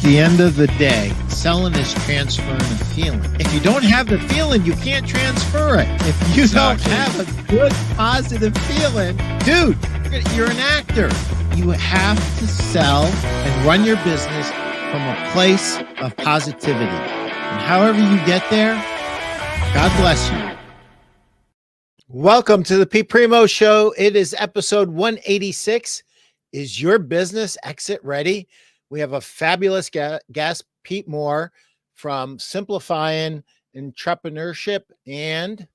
the end of the day, selling is transferring a feeling. If you don't have the feeling, you can't transfer it. If you don't have a good, positive feeling, dude, you're an actor. You have to sell and run your business from a place of positivity. And however you get there, God bless you. Welcome to the Pete Primeau Show. It is episode 186. Is your business exit ready? We have a fabulous guest, Pete Mohr from Simplifying Entrepreneurship, and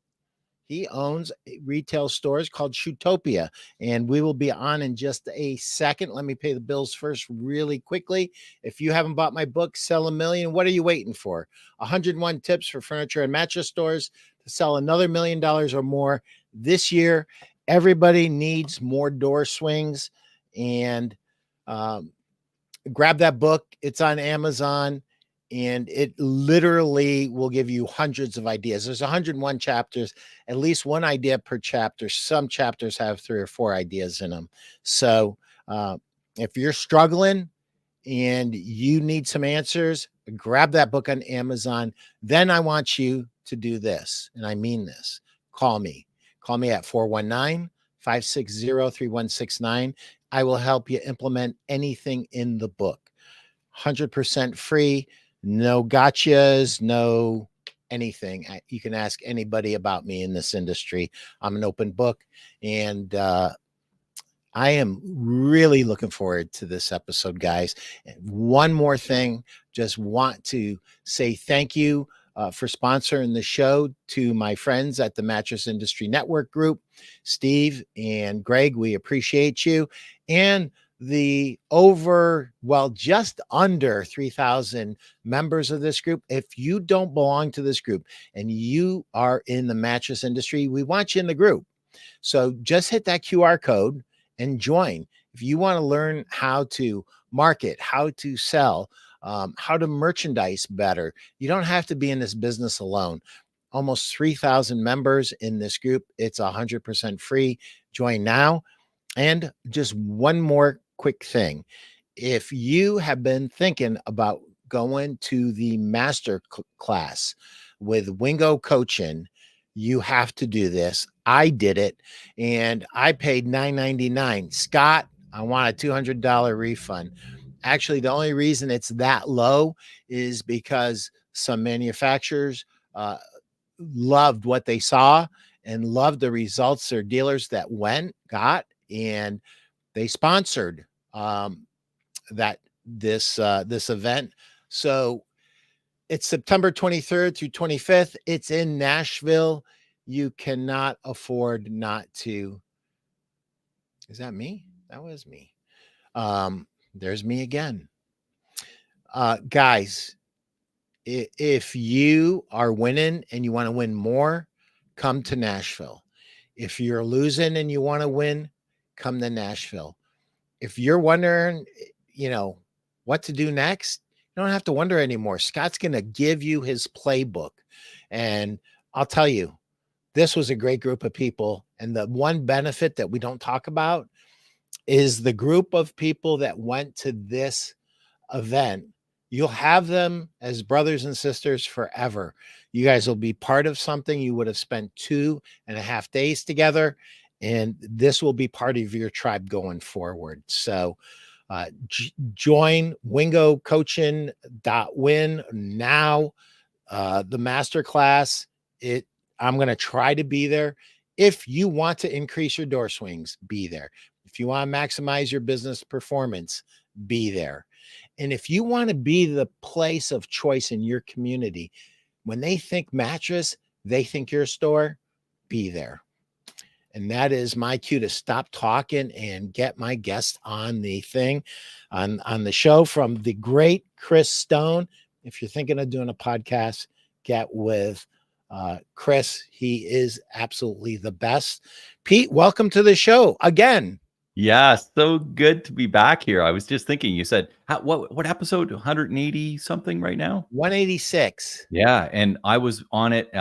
he owns retail stores called Shootopia. And we will be on in just a second. Let me pay the bills first really quickly. If you haven't bought my book, Sell a Million, what are you waiting for? 101 tips for furniture and mattress stores to sell another $1 million or more this year. Everybody needs more door swings, and grab that book. It's on Amazon, and it literally will give you hundreds of ideas. There's 101 chapters, at least one idea per chapter. Some chapters have 3 or 4 ideas in them. So if you're struggling and you need some answers, grab that book on Amazon. Then I want you to do this, and I mean this. Call me. Call me at 419-560-3169. I will help you implement anything in the book. 100% free, no gotchas, no anything. You can ask anybody about me in this industry. I'm an open book, and I am really looking forward to this episode, guys. And one more thing, just want to say thank you for sponsoring the show to my friends at the Mattress Industry Network group, Steve and Greg. We appreciate you. And the just under 3,000 members of this group. If you don't belong to this group and you are in the mattress industry, we want you in the group. So just hit that QR code and join. If you want to learn how to market, how to sell, how to merchandise better, you don't have to be in this business alone. Almost 3,000 members in this group. It's 100% free. Join now. And just one more quick thing. If you have been thinking about going to the master class with Wingo Coaching, you have to do this. I did it, and I paid $9.99. Scott, I want a $200 refund. Actually, the only reason it's that low is because some manufacturers loved what they saw and loved the results their dealers that got, and they sponsored this event. So it's September 23rd through 25th. It's in Nashville. You cannot afford not to. Is that me? That was me. There's me again. Guys, if you are winning and you want to win more, come to Nashville. If you're losing and you want to win, come to Nashville. If you're wondering, what to do next, you don't have to wonder anymore. Scott's going to give you his playbook. And I'll tell you, this was a great group of people. And the one benefit that we don't talk about is the group of people that went to this event. You'll have them as brothers and sisters forever. You guys will be part of something. You would have spent 2.5 days together, and this will be part of your tribe going forward. So join wingocoaching.win now. The masterclass, I'm going to try to be there. If you want to increase your door swings, be there. If you want to maximize your business performance, be there. And if you want to be the place of choice in your community, when they think mattress, they think your store, be there. And that is my cue to stop talking and get my guest on the thing, on the show, from the great Chris Stone. If you're thinking of doing a podcast, get with Chris. He is absolutely the best. Pete, welcome to the show again. Yeah, so good to be back here. I was just thinking, you said, what episode? 180 something right now? 186. Yeah, and I was on it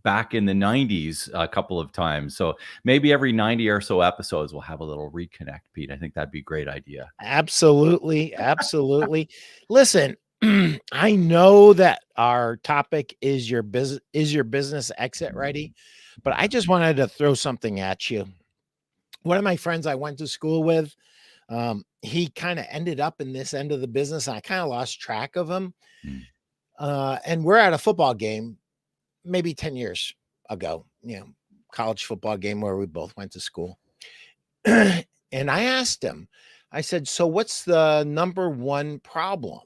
back in the 90s a couple of times. So maybe every 90 or so episodes we'll have a little reconnect, Pete. I think that'd be a great idea. Absolutely. Absolutely. Listen, I know that our topic is your business exit ready, but I just wanted to throw something at you. One of my friends I went to school with, he kind of ended up in this end of the business. And I kind of lost track of him. Mm. And we're at a football game, maybe 10 years ago, college football game where we both went to school. And I asked him, I said, so what's the number one problem?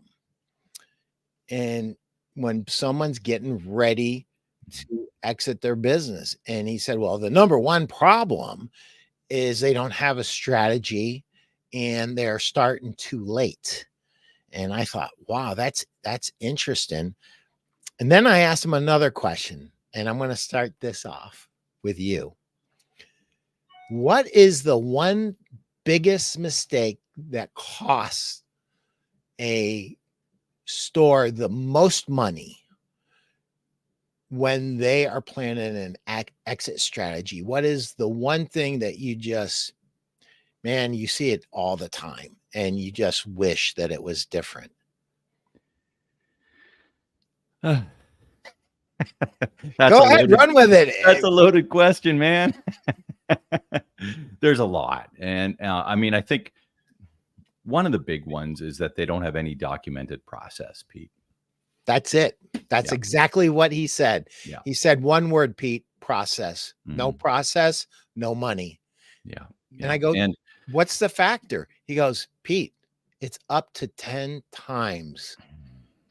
And when someone's getting ready to exit their business, and he said, well, the number one problem is they don't have a strategy and they're starting too late. And I thought, wow, that's interesting. And then I asked him another question, and I'm going to start this off with you. What is the one biggest mistake that costs a store the most money when they are planning an exit strategy? What is the one thing that you just, man, you see it all the time and you just wish that it was different? That's Go a ahead, loaded run with it. that's a loaded question, man. There's a lot. And I mean, I think one of the big ones is that they don't have any documented process, Pete. That's it. That's Yeah. exactly what he said. Yeah. He said one word, Pete, process. No Mhm. process, no money. Yeah. And I go, And what's the factor? He goes, Pete, it's up to 10 times.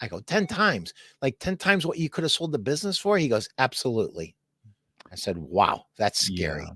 I go, 10 times, like 10 times what you could have sold the business for? He goes, absolutely. I said, wow, that's scary.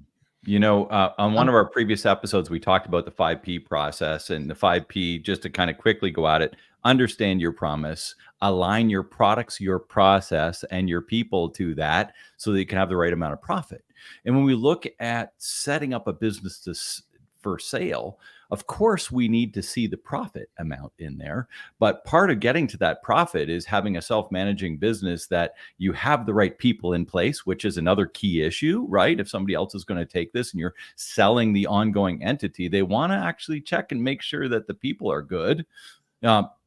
On one of our previous episodes, we talked about the 5P process, and the 5P, just to kind of quickly go at it: understand your promise, align your products, your process, and your people to that so that you can have the right amount of profit. And when we look at setting up a business for sale, of course, we need to see the profit amount in there. But part of getting to that profit is having a self-managing business that you have the right people in place, which is another key issue, right? If somebody else is going to take this and you're selling the ongoing entity, they want to actually check and make sure that the people are good.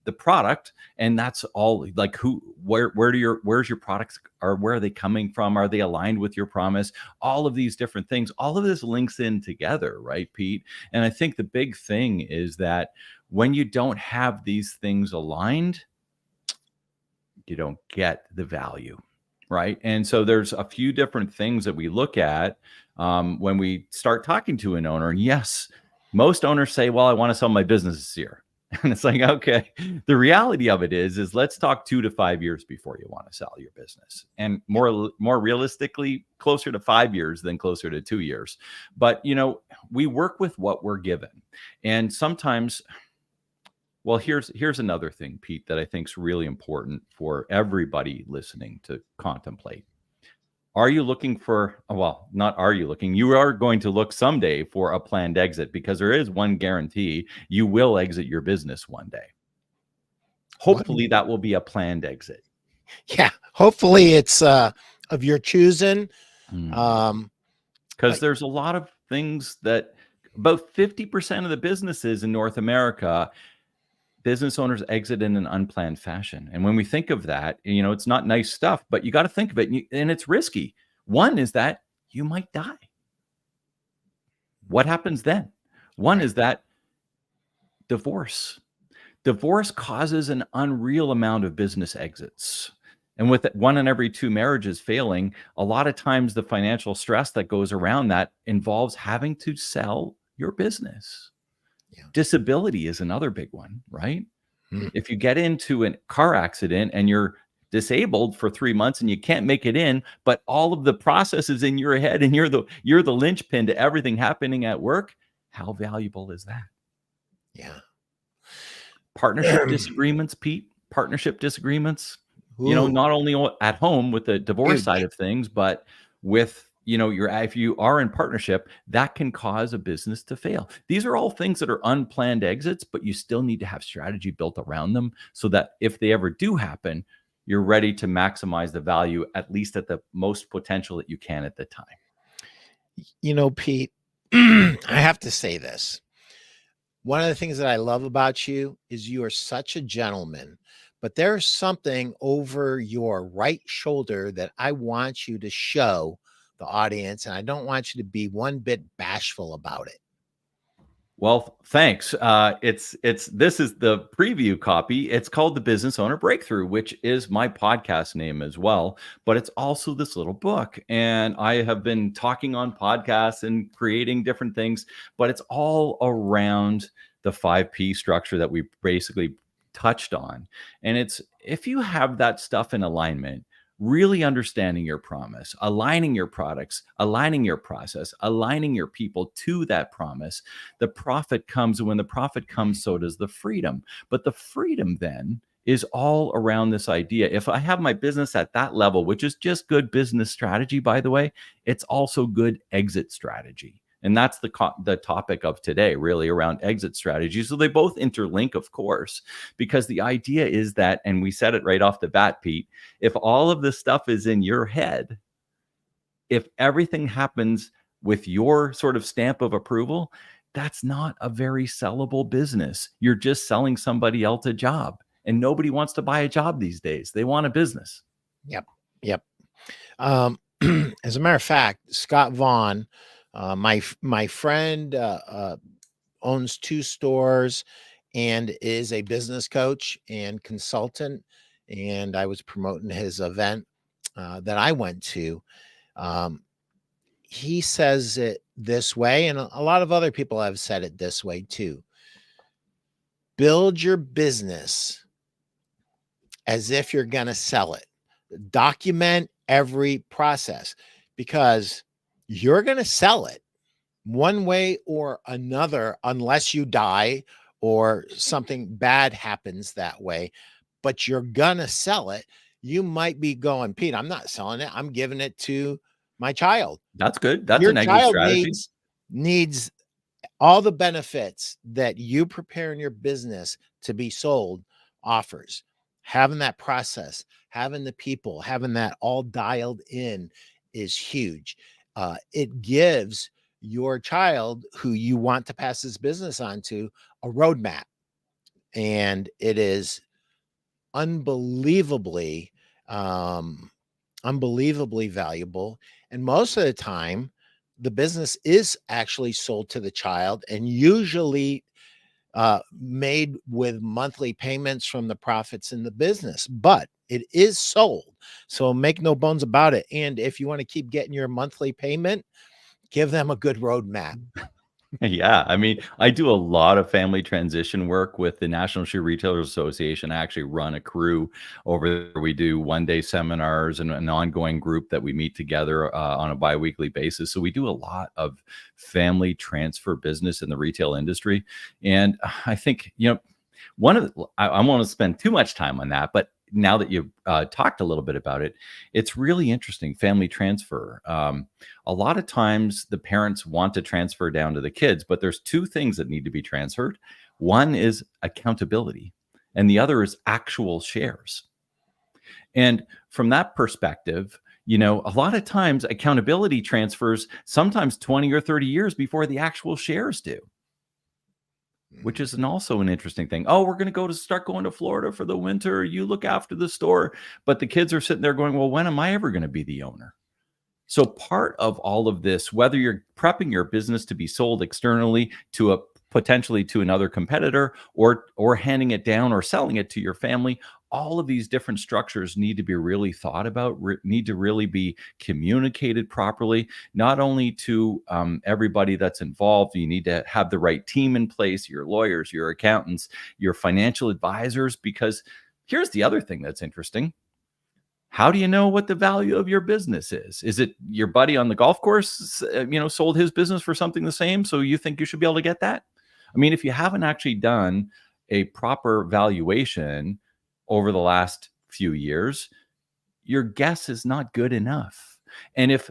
The product, and that's all. Like, where's your products, or where are they coming from? Are they aligned with your promise? All of these different things, all of this links in together, right, Pete? And I think the big thing is that when you don't have these things aligned, you don't get the value, right? And so there's a few different things that we look at when we start talking to an owner. And yes, most owners say, well, I want to sell my business this year. And it's like, okay, the reality of it is let's talk 2 to 5 years before you want to sell your business, and more realistically, closer to 5 years than closer to 2 years. But we work with what we're given, and sometimes, well, here's another thing, Pete, that I think is really important for everybody listening to contemplate. Are you looking for, well, not are you looking, you are going to look someday for a planned exit, because there is one guarantee: you will exit your business one day. Hopefully that will be a planned exit. Yeah. Hopefully it's of your choosing. Because there's a lot of things that about 50% of the businesses in North America, business owners exit in an unplanned fashion. And when we think of that, it's not nice stuff, but you got to think of it, and it's risky. One is that you might die. What happens then? One is that divorce. Divorce causes an unreal amount of business exits. And with 1 in every 2 marriages failing, a lot of times the financial stress that goes around that involves having to sell your business. Yeah. Disability is another big one, right? Mm. If you get into a car accident and you're disabled for 3 months and you can't make it in, but all of the processes in your head, and you're the linchpin to everything happening at work, how valuable is that? Yeah. Partnership disagreements, Pete. Partnership disagreements. Ooh. Not only at home with the divorce Huge. side of things, but with if you are in partnership, that can cause a business to fail. These are all things that are unplanned exits, but you still need to have strategy built around them so that if they ever do happen, you're ready to maximize the value, at least at the most potential that you can at the time. Pete, I have to say this. One of the things that I love about you is you are such a gentleman, but there's something over your right shoulder that I want you to show the audience, and I don't want you to be one bit bashful about it. Well, thanks. It's this is the preview copy. It's called The Business Owner Breakthrough, which is my podcast name as well. But it's also this little book, and I have been talking on podcasts and creating different things. But it's all around the 5P structure that we basically touched on. And it's if you have that stuff in alignment, really understanding your promise, aligning your products, aligning your process, aligning your people to that promise, the profit comes. And when the profit comes, so does the freedom. But the freedom then is all around this idea. If I have my business at that level, which is just good business strategy, by the way, it's also good exit strategy. And that's the topic of today, really around exit strategy. So they both interlink, of course, because the idea is that, and we said it right off the bat, Pete, if all of this stuff is in your head, if everything happens with your sort of stamp of approval, that's not a very sellable business. You're just selling somebody else a job, and nobody wants to buy a job these days. They want a business. Yep. Yep. As a matter of fact, Scott Vaughn, my friend, owns 2 stores and is a business coach and consultant. And I was promoting his event that I went to. Um, he says it this way, and a lot of other people have said it this way too. Build your business as if you're going to sell it. Document every process, because you're going to sell it one way or another, unless you die or something bad happens that way, but you're going to sell it. You might be going, Pete, I'm not selling it. I'm giving it to my child. That's good. That's Your an exit child strategy. needs all the benefits that you prepare in your business to be sold offers. Having that process, having the people, having that all dialed in is huge. It gives your child, who you want to pass this business on to, a roadmap. And it is unbelievably, um, unbelievably valuable. And most of the time, the business is actually sold to the child, and usually made with monthly payments from the profits in the business, but it is sold. So make no bones about it. And if you want to keep getting your monthly payment, give them a good roadmap. Yeah, I mean, I do a lot of family transition work with the National Shoe Retailers Association. I actually run a crew over there. We do one-day seminars and an ongoing group that we meet together on a biweekly basis. So we do a lot of family transfer business in the retail industry. And I think, one of the, I want to spend too much time on that, but now that you've talked a little bit about it, it's really interesting. Family transfer. A lot of times the parents want to transfer down to the kids, but there's 2 things that need to be transferred. One is accountability, and the other is actual shares. And from that perspective, a lot of times accountability transfers sometimes 20 or 30 years before the actual shares do, which is also an interesting thing. Oh, we're going to start going to Florida for the winter. You look after the store. But the kids are sitting there going, well, when am I ever going to be the owner? So part of all of this, whether you're prepping your business to be sold externally to potentially to another competitor, or handing it down or selling it to your family, all of these different structures need to be really thought about, need to really be communicated properly, not only to everybody that's involved. You need to have the right team in place, your lawyers, your accountants, your financial advisors, because here's the other thing that's interesting. How do you know what the value of your business is? Is it your buddy on the golf course, sold his business for something the same, so you think you should be able to get that? I mean, if you haven't actually done a proper valuation over the last few years, your guess is not good enough. And if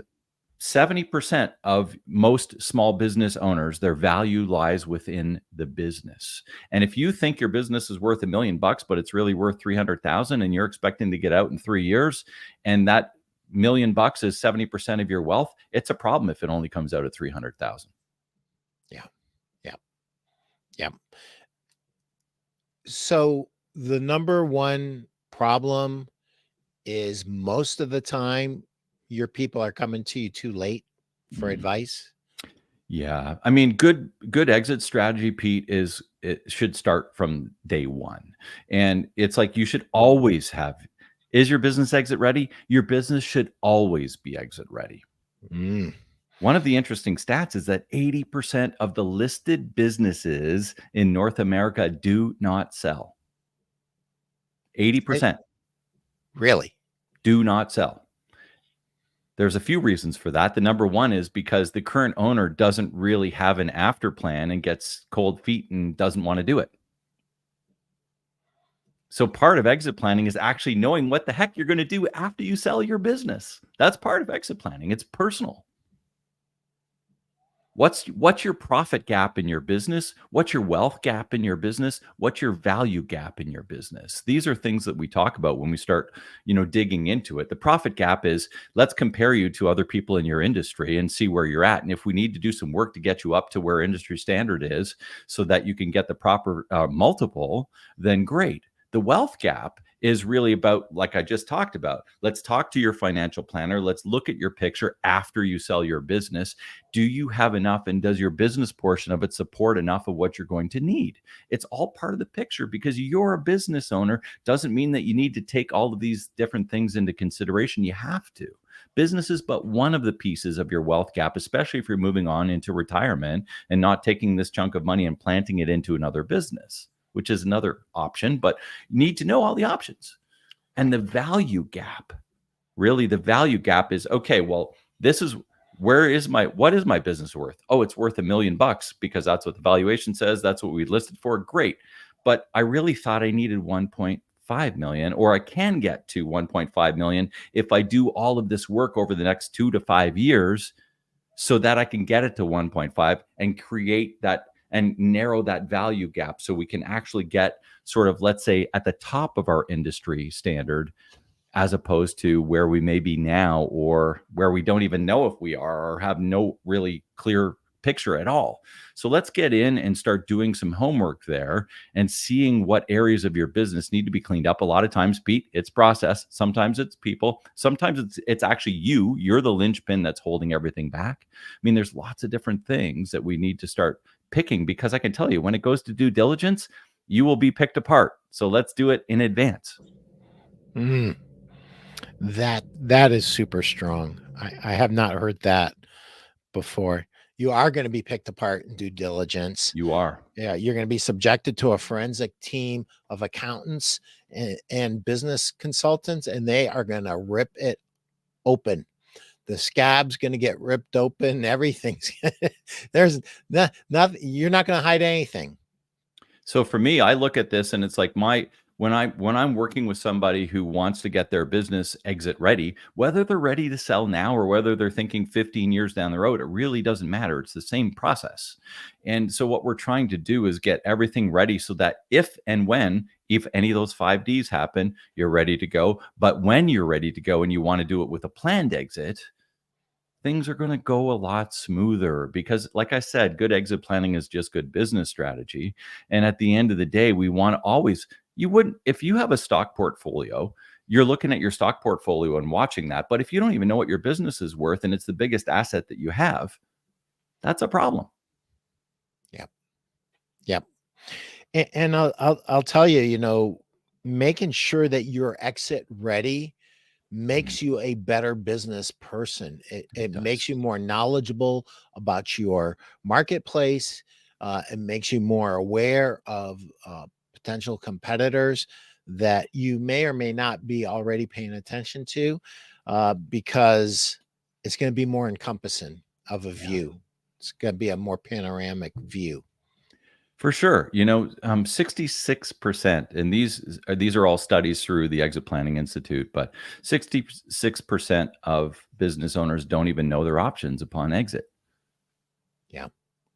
70% of most small business owners, their value lies within the business. And if you think your business is worth $1 million, but it's really worth 300,000, and you're expecting to get out in 3 years, and that $1 million is 70% of your wealth, it's a problem if it only comes out at 300,000. Yeah. Yeah. Yeah. So the number one problem is most of the time your people are coming to you too late for advice. Yeah. I mean, good exit strategy, Pete, is it should start from day one. And it's like you should always have, is your business exit ready? Your business should always be exit ready. Mm. One of the interesting stats is that 80% of the listed businesses in North America do not sell. 80% Really? do not sell. There's a few reasons for that. The number one is because the current owner doesn't really have an after plan and gets cold feet and doesn't want to do it. So part of exit planning is actually knowing what the heck you're going to do after you sell your business. That's part of exit planning. It's personal. What's your profit gap in your business? What's your wealth gap in your business? What's your value gap in your business? These are things that we talk about when we start, digging into it. The profit gap is, let's compare you to other people in your industry and see where you're at. And if we need to do some work to get you up to where industry standard is so that you can get the proper multiple, then great. The wealth gap is really about, like I just talked about, let's talk to your financial planner. Let's look at your picture after you sell your business. Do you have enough, and does your business portion of it support enough of what you're going to need? It's all part of the picture. Because you're a business owner doesn't mean that you need to take all of these different things into consideration. You have to. Business is but one of the pieces of your wealth gap, especially if you're moving on into retirement and not taking this chunk of money and planting it into another business, which is another option, but you need to know all the options. And the value gap, really the value gap is, okay, well, this is, what is my business worth? Oh, it's worth $1 million because that's what the valuation says. That's what we listed for. Great. But I really thought I needed 1.5 million, or I can get to 1.5 million if I do all of this work over the next 2 to 5 years so that I can get it to 1.5 and create that and narrow that value gap so we can actually get sort of, let's say, at the top of our industry standard, as opposed to where we may be now, or where we don't even know if we are, or have no really clear picture at all. So let's get in and start doing some homework there and seeing what areas of your business need to be cleaned up. A lot of times, Pete, it's process. Sometimes it's people. Sometimes it's actually you're the linchpin that's holding everything back. I mean, there's lots of different things that we need to start picking, because I can tell you, when it goes to due diligence, you will be picked apart. So let's do it in advance. That is super strong. I have not heard that before. You are going to be picked apart in due diligence. You are. Yeah, you're going to be subjected to a forensic team of accountants and business consultants, and they are going to rip it open. The scab's going to get ripped open. Everything's there's nothing. You're not going to hide anything. So for me, I look at this and it's like when I'm working with somebody who wants to get their business exit ready, whether they're ready to sell now or whether they're thinking 15 years down the road, it really doesn't matter. It's the same process. And so what we're trying to do is get everything ready so that if any of those 5 Ds happen, you're ready to go. But when you're ready to go and you want to do it with a planned exit, things are going to go a lot smoother, because, like I said, good exit planning is just good business strategy. And at the end of the day, we want to always, if you have a stock portfolio, you're looking at your stock portfolio and watching that. But if you don't even know what your business is worth and it's the biggest asset that you have, that's a problem. Yep. And I'll tell you, making sure that you're exit ready makes you a better business person. It makes you more knowledgeable about your marketplace. It makes you more aware of potential competitors that you may or may not be already paying attention to, because it's going to be more encompassing of a view. It's going to be a more panoramic view. For sure. 66%, and these are all studies through the Exit Planning Institute, but 66% of business owners don't even know their options upon exit. Yeah.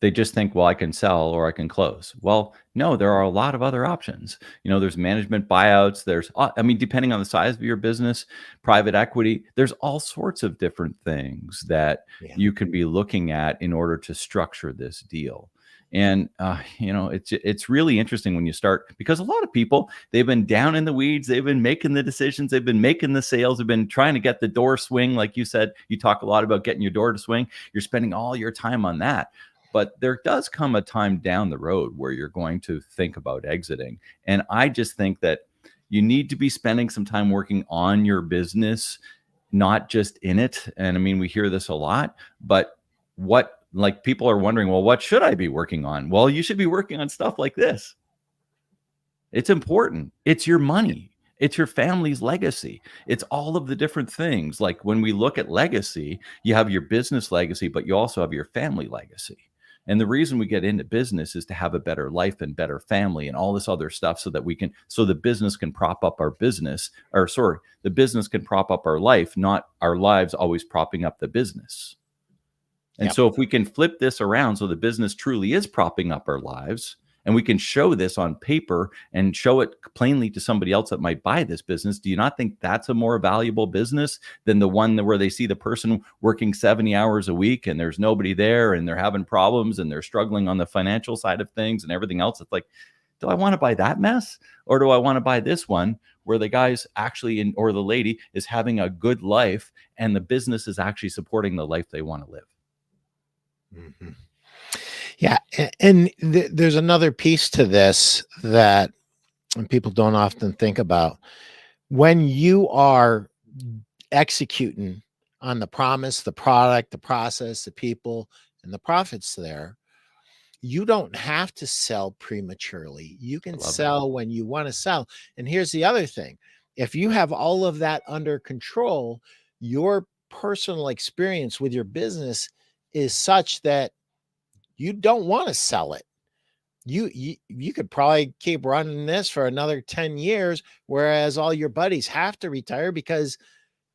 They just think, well, I can sell or I can close. Well, no, there are a lot of other options. There's management buyouts. I mean, depending on the size of your business, private equity, there's all sorts of different things that Yeah. you can be looking at in order to structure this deal. And it's really interesting when you start, because a lot of people, they've been down in the weeds, they've been making the decisions, they've been making the sales, they've been trying to get the door swing. Like you said, you talk a lot about getting your door to swing. You're spending all your time on that. But there does come a time down the road where you're going to think about exiting. And I just think that you need to be spending some time working on your business, not just in it. And I mean, we hear this a lot, but like people are wondering, well, what should I be working on? Well, you should be working on stuff like this. It's important. It's your money. It's your family's legacy. It's all of the different things. Like when we look at legacy, you have your business legacy, but you also have your family legacy. And the reason we get into business is to have a better life and better family and all this other stuff so that so the business can prop up our business, or sorry, the business can prop up our life, not our lives always propping up the business. And Yep. so if we can flip this around so the business truly is propping up our lives, and we can show this on paper and show it plainly to somebody else that might buy this business, do you not think that's a more valuable business than the one where they see the person working 70 hours a week and there's nobody there and they're having problems and they're struggling on the financial side of things and everything else? It's like, do I want to buy that mess, or do I want to buy this one where the guy's actually or the lady is having a good life and the business is actually supporting the life they want to live? Mm-hmm. Yeah. And there's another piece to this that people don't often think about. When you are executing on the promise, the product, the process, the people, and the profits there, you don't have to sell prematurely. You can sell when you want to sell. And here's the other thing. If you have all of that under control, your personal experience with your business is such that you don't want to sell it. You could probably keep running this for another 10 years, whereas all your buddies have to retire because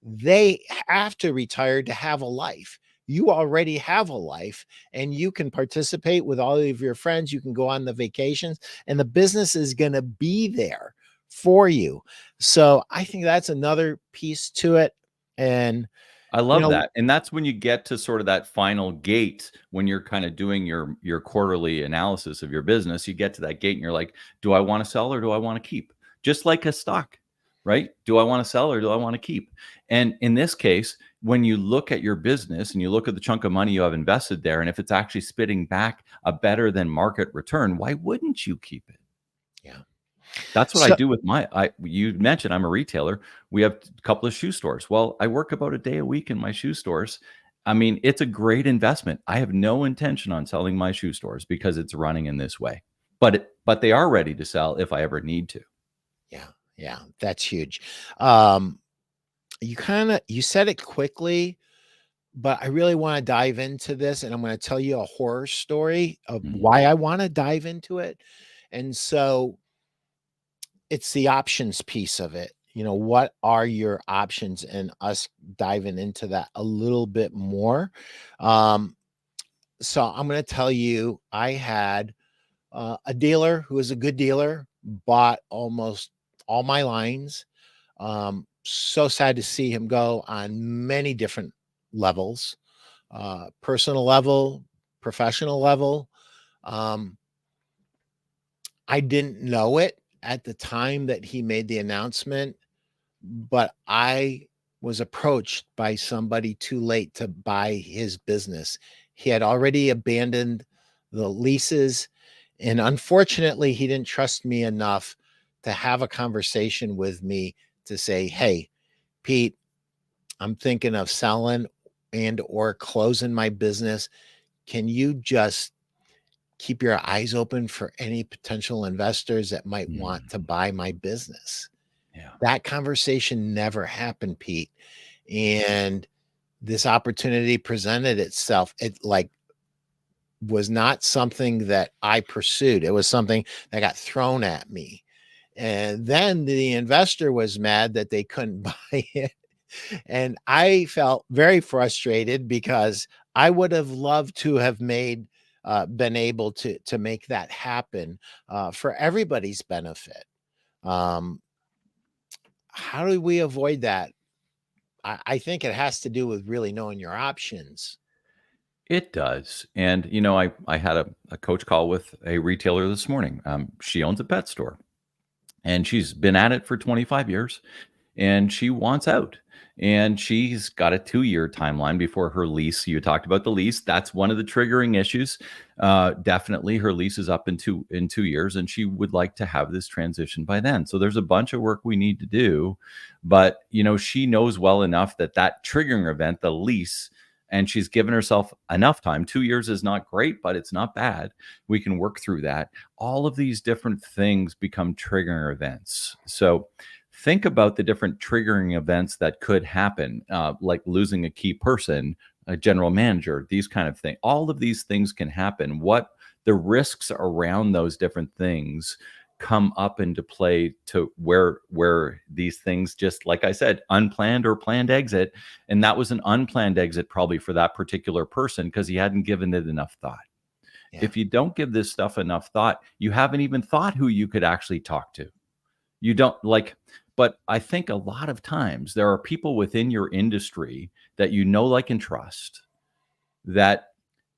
they have to retire to have a life. You already have a life and you can participate with all of your friends. You can go on the vacations and the business is going to be there for you. So I think that's another piece to it. And I love that. And that's when you get to sort of that final gate when you're kind of doing your quarterly analysis of your business. You get to that gate and you're like, do I want to sell or do I want to keep? Just like a stock, right? Do I want to sell or do I want to keep? And in this case, when you look at your business and you look at the chunk of money you have invested there, and if it's actually spitting back a better than market return, why wouldn't you keep it? Yeah. That's what I do with you mentioned I'm a retailer. We have a couple of shoe stores. Well, I work about a day a week in my shoe stores. I mean, it's a great investment. I have no intention on selling my shoe stores because it's running in this way. But they are ready to sell if I ever need to. Yeah. Yeah. That's huge. You said it quickly, but I really want to dive into this, and I'm going to tell you a horror story of why I want to dive into it. And so it's the options piece of it. What are your options, and us diving into that a little bit more. So I'm going to tell you, I had a dealer who was a good dealer, bought almost all my lines. So sad to see him go on many different levels, personal level, professional level. I didn't know it at the time that he made the announcement, but I was approached by somebody too late to buy his business. He had already abandoned the leases, and unfortunately, he didn't trust me enough to have a conversation with me to say, "Hey, Pete, I'm thinking of selling and or closing my business. Can you just keep your eyes open for any potential investors that might want to buy my business?" Yeah. That conversation never happened, Pete. And this opportunity presented itself. It was not something that I pursued. It was something that got thrown at me. And then the investor was mad that they couldn't buy it. And I felt very frustrated because I would have loved to have made been able to make that happen for everybody's benefit. Um, how do we avoid that? I think it has to do with really knowing your options. It does. And, I had a coach call with a retailer this morning. She owns a pet store and she's been at it for 25 years and she wants out. And she's got a 2-year timeline before her lease. You talked about the lease. That's one of the triggering issues. Definitely, her lease is up in 2 years, and she would like to have this transition by then. So there's a bunch of work we need to do, but she knows well enough that triggering event, the lease, and she's given herself enough time. 2 years is not great, but it's not bad. We can work through that. All of these different things become triggering events. So think about the different triggering events that could happen, like losing a key person, a general manager, these kind of things. All of these things can happen. What the risks around those different things come up into play to where these things, just like I said, unplanned or planned exit. And that was an unplanned exit probably for that particular person because he hadn't given it enough thought. Yeah. If you don't give this stuff enough thought, you haven't even thought who you could actually talk to. You don't but I think a lot of times there are people within your industry that like, and trust, that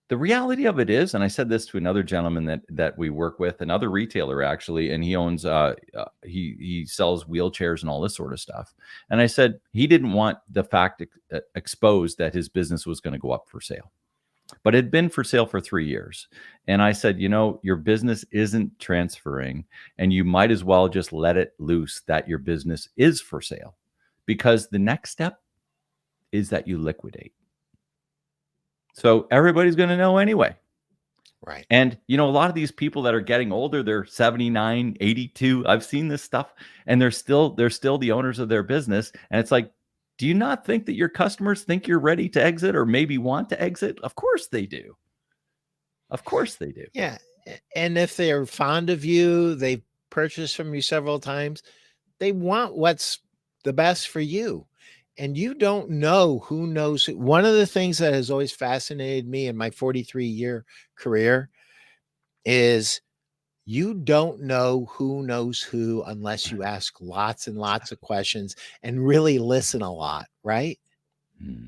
the reality of it is, and I said this to another gentleman that we work with, another retailer actually, and he owns, he sells wheelchairs and all this sort of stuff. And I said he didn't want the fact exposed that his business was going to go up for sale. But it had been for sale for 3 years. And I said, your business isn't transferring and you might as well just let it loose that your business is for sale, because the next step is that you liquidate. So everybody's going to know anyway. Right. And, a lot of these people that are getting older, they're 79, 82. I've seen this stuff and they're still the owners of their business. And it's like, do you not think that your customers think you're ready to exit or maybe want to exit? Of course they do. Of course they do. Yeah. And if they're fond of you, they've purchased from you several times, they want what's the best for you. And you don't know who knows. One of the things that has always fascinated me in my 43-year career is you don't know who knows who unless you ask lots and lots of questions and really listen a lot, right? Hmm.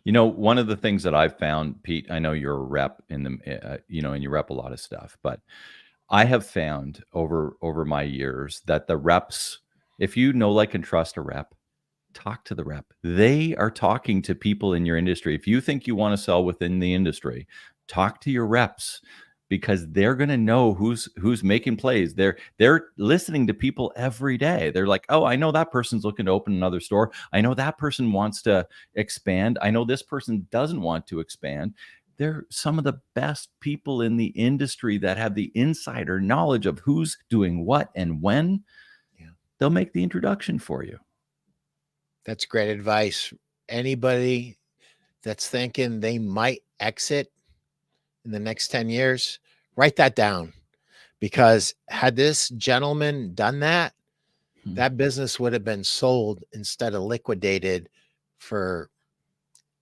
One of the things that I've found, Pete, I know you're a rep in the, and you rep a lot of stuff, but I have found over my years that the reps, if you know, like, and trust a rep, talk to the rep. They are talking to people in your industry. If you think you want to sell within the industry, talk to your reps, because they're going to know who's making plays. They're listening to people every day. They're like, oh, I know that person's looking to open another store. I know that person wants to expand. I know this person doesn't want to expand. They're some of the best people in the industry that have the insider knowledge of who's doing what and when. Yeah. They'll make the introduction for you. That's great advice. Anybody that's thinking they might exit in the next 10 years, write that down, because had this gentleman done that, that business would have been sold instead of liquidated for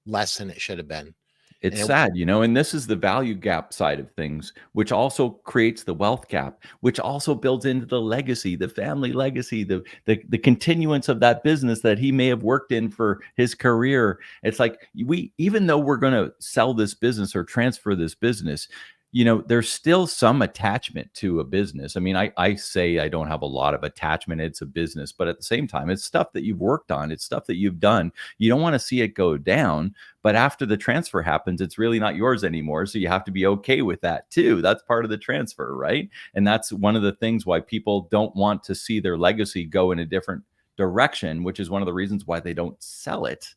less than it should have been. It's sad, and this is the value gap side of things, which also creates the wealth gap, which also builds into the legacy, the family legacy, the continuance of that business that he may have worked in for his career. It's like, even though we're going to sell this business or transfer this business, there's still some attachment to a business. I mean, I say I don't have a lot of attachment. It's a business, but at the same time, it's stuff that you've worked on. It's stuff that you've done. You don't want to see it go down, but after the transfer happens, it's really not yours anymore. So you have to be okay with that too. That's part of the transfer, right? And that's one of the things why people don't want to see their legacy go in a different direction, which is one of the reasons why they don't sell it.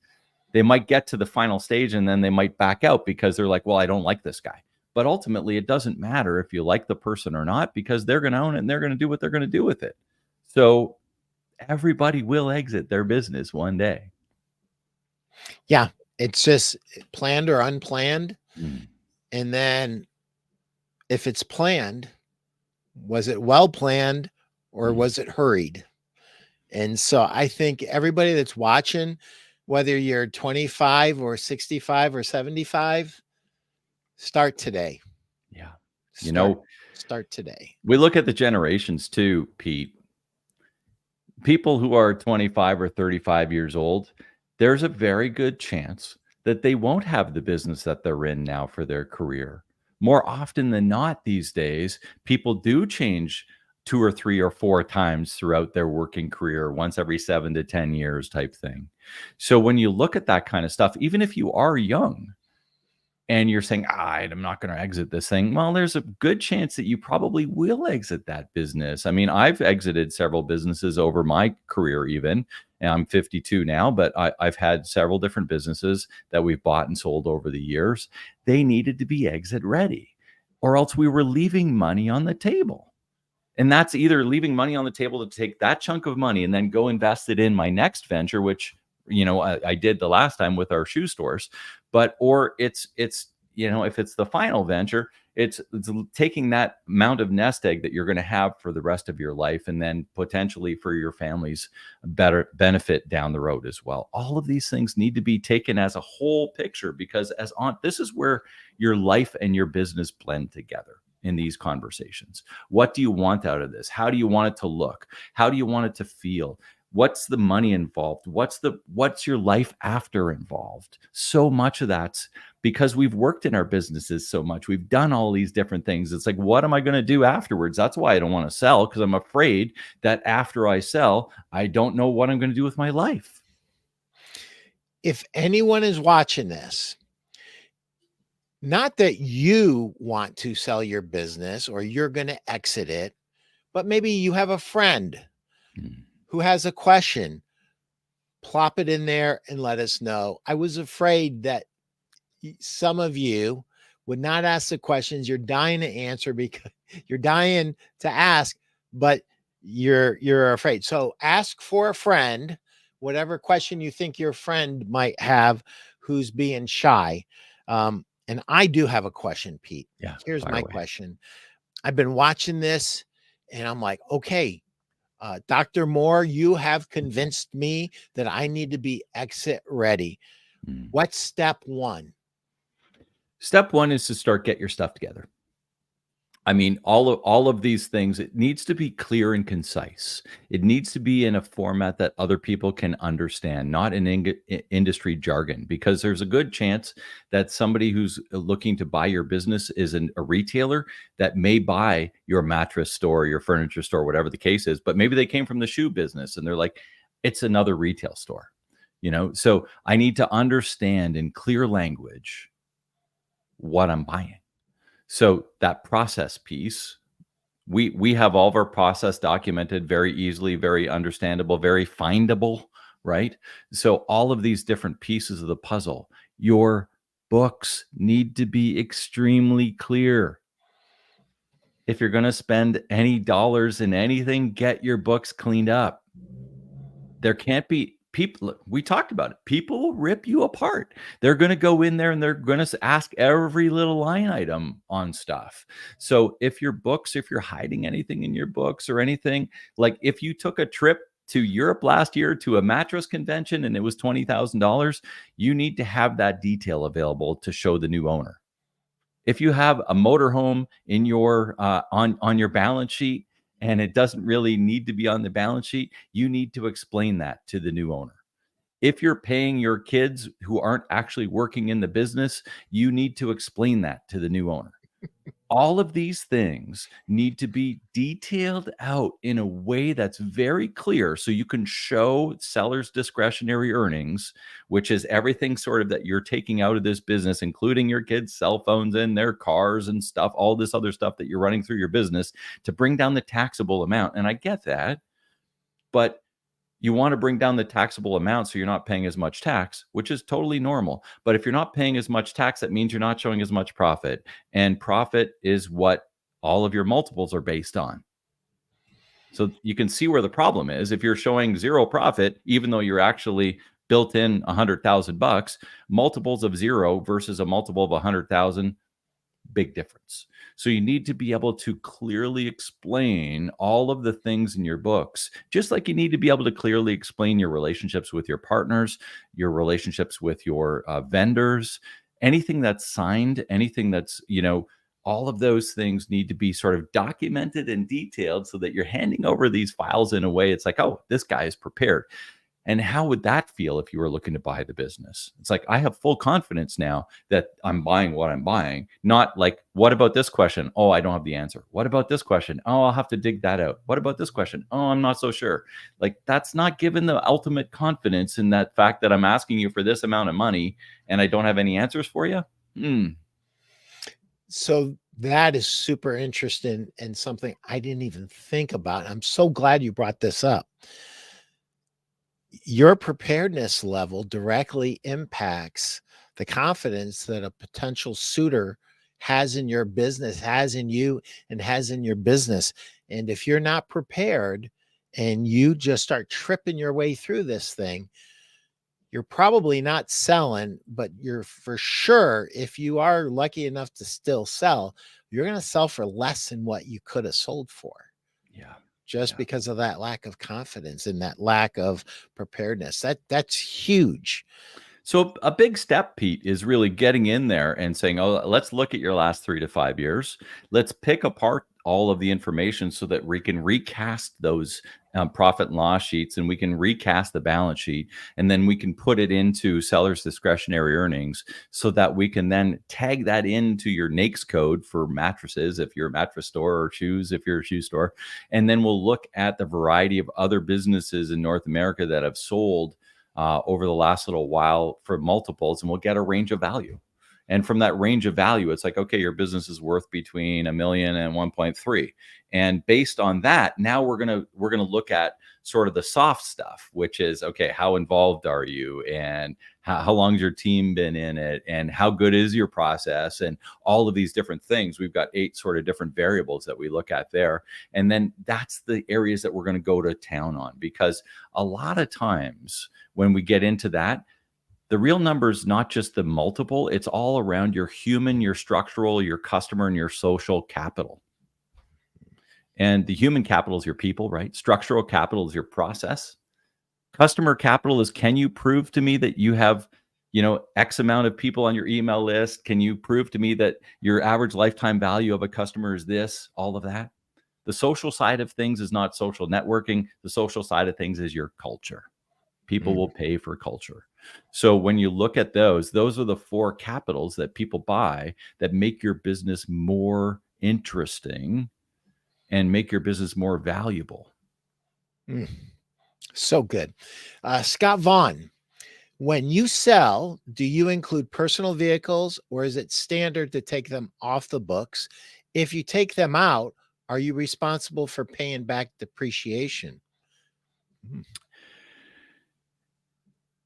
They might get to the final stage and then they might back out because they're like, well, I don't like this guy. But ultimately, it doesn't matter if you like the person or not, because they're going to own it and they're going to do what they're going to do with it. So everybody will exit their business one day. Yeah, it's just planned or unplanned. Mm. And then if it's planned, was it well planned or was it hurried? And so I think everybody that's watching, whether you're 25 or 65 or 75, Start today. Yeah. Start start today. We look at the generations too, Pete. People who are 25 or 35 years old, there's a very good chance that they won't have the business that they're in now for their career. More often than not these days, people do change 2 or 3 or 4 times throughout their working career, once every 7 to 10 years type thing. So when you look at that kind of stuff, even if you are young, and you're saying, I'm not going to exit this thing. Well, there's a good chance that you probably will exit that business. I mean, I've exited several businesses over my career, even. And I'm 52 now, but I've had several different businesses that we've bought and sold over the years. They needed to be exit ready, or else we were leaving money on the table. And that's either leaving money on the table to take that chunk of money and then go invest it in my next venture, which I did the last time with our shoe stores, or it's if it's the final venture, it's taking that amount of nest egg that you're going to have for the rest of your life, and then potentially for your family's better benefit down the road as well. All of these things need to be taken as a whole picture, because this is where your life and your business blend together in these conversations. What do you want out of this? How do you want it to look? How do you want it to feel? What's the money involved? What's your life after involved? So much of that's because we've worked in our businesses so much. We've done all these different things. It's like, what am I going to do afterwards? That's why I don't want to sell, because I'm afraid that after I sell, I don't know what I'm going to do with my life. If anyone is watching this, not that you want to sell your business or you're going to exit it, but maybe you have a friend who has a question, plop it in there and let us know. I was afraid that some of you would not ask the questions you're dying to answer, because you're dying to ask, but you're afraid. So ask for a friend, whatever question you think your friend might have who's being shy. And I do have a question, Pete. Yeah. Here's my question. I've been watching this and I'm like, okay, Dr. Mohr, you have convinced me that I need to be exit ready. What's step one? Step one is to get your stuff together. I mean, all of these things, it needs to be clear and concise. It needs to be in a format that other people can understand, not in industry jargon, because there's a good chance that somebody who's looking to buy your business is a retailer that may buy your mattress store, your furniture store, whatever the case is, but maybe they came from the shoe business and they're like, it's another retail store, So I need to understand in clear language what I'm buying. So that process piece, we have all of our process documented very easily, very understandable, very findable, right? So all of these different pieces of the puzzle, your books need to be extremely clear. If you're going to spend any dollars in anything, get your books cleaned up. There can't be people, we talked about it. People will rip you apart. They're going to go in there and they're going to ask every little line item on stuff. So if you're hiding anything in your books or anything, like if you took a trip to Europe last year to a mattress convention and it was $20,000, you need to have that detail available to show the new owner. If you have a motorhome in your on your balance sheet, and it doesn't really need to be on the balance sheet, you need to explain that to the new owner. If you're paying your kids who aren't actually working in the business, you need to explain that to the new owner. All of these things need to be detailed out in a way that's very clear, so you can show sellers discretionary earnings, which is everything sort of that you're taking out of this business, including your kids' cell phones and their cars and stuff, all this other stuff that you're running through your business to bring down the taxable amount. And I get that, but you want to bring down the taxable amount so you're not paying as much tax, which is totally normal. But if you're not paying as much tax, that means you're not showing as much profit. And profit is what all of your multiples are based on. So you can see where the problem is. If you're showing zero profit, even though you're actually built in $100,000, multiples of zero versus a multiple of 100,000, big difference. So you need to be able to clearly explain all of the things in your books, just like you need to be able to clearly explain your relationships with your partners, your relationships with your vendors, anything that's signed, anything that's, all of those things need to be sort of documented and detailed so that you're handing over these files in a way it's like, oh, this guy is prepared. And how would that feel if you were looking to buy the business? It's like, I have full confidence now that I'm buying what I'm buying, not like, what about this question? Oh, I don't have the answer. What about this question? Oh, I'll have to dig that out. What about this question? Oh, I'm not so sure. Like, that's not given the ultimate confidence in that fact that I'm asking you for this amount of money and I don't have any answers for you. So that is super interesting and something I didn't even think about. I'm so glad you brought this up. Your preparedness level directly impacts the confidence that a potential suitor has in your business, has in you, and has in your business. And if you're not prepared and you just start tripping your way through this thing, you're probably not selling, but you're for sure, if you are lucky enough to still sell, you're going to sell for less than what you could have sold for. Yeah. Just because of that lack of confidence and that lack of preparedness. That's huge. So a big step, Pete, is really getting in there and saying, oh, let's look at your last 3 to 5 years. Let's pick apart all of the information so that we can recast those profit and loss sheets, and we can recast the balance sheet, and then we can put it into seller's discretionary earnings so that we can then tag that into your NAICS code for mattresses if you're a mattress store, or shoes if you're a shoe store. And then we'll look at the variety of other businesses in North America that have sold over the last little while for multiples, and we'll get a range of value. And from that range of value, it's like, okay, your business is worth between $1 million and 1.3. And based on that, now we're gonna look at sort of the soft stuff, which is, okay, how involved are you, and how long's your team been in it, and how good is your process, and all of these different things. We've got 8 sort of different variables that we look at there. And then that's the areas that we're going to go to town on, because a lot of times when we get into that, the real number is not just the multiple, it's all around your human, your structural, your customer, and your social capital. And the human capital is your people, right? Structural capital is your process. Customer capital is, can you prove to me that you have, X amount of people on your email list? Can you prove to me that your average lifetime value of a customer is this? All of that. The social side of things is not social networking. The social side of things is your culture. People will pay for culture. So when you look at those are the 4 capitals that people buy that make your business more interesting and make your business more valuable. So good. Scott Vaughn, when you sell, do you include personal vehicles, or is it standard to take them off the books? If you take them out, are you responsible for paying back depreciation?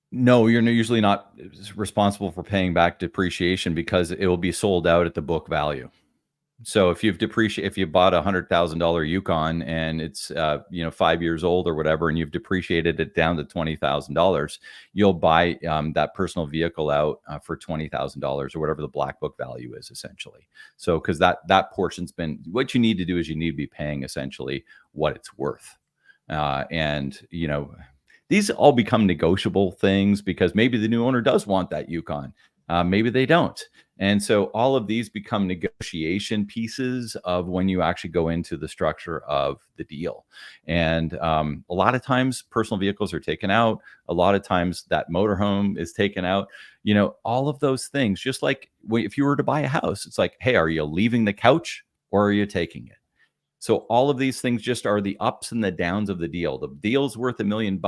No, you're usually not responsible for paying back depreciation, because it will be sold out at the book value. So if you bought a $100,000 Yukon and it's 5 years old or whatever, and you've depreciated it down to $20,000, you'll buy that personal vehicle out for $20,000 or whatever the black book value is, essentially. So because that portion's been, what you need to do is you need to be paying essentially what it's worth, and these all become negotiable things, because maybe the new owner does want that Yukon. Maybe they don't. And so all of these become negotiation pieces of when you actually go into the structure of the deal. And a lot of times personal vehicles are taken out. A lot of times that motorhome is taken out. All of those things, just like if you were to buy a house, it's like, hey, are you leaving the couch or are you taking it? So all of these things just are the ups and the downs of the deal. The deal's worth $1 million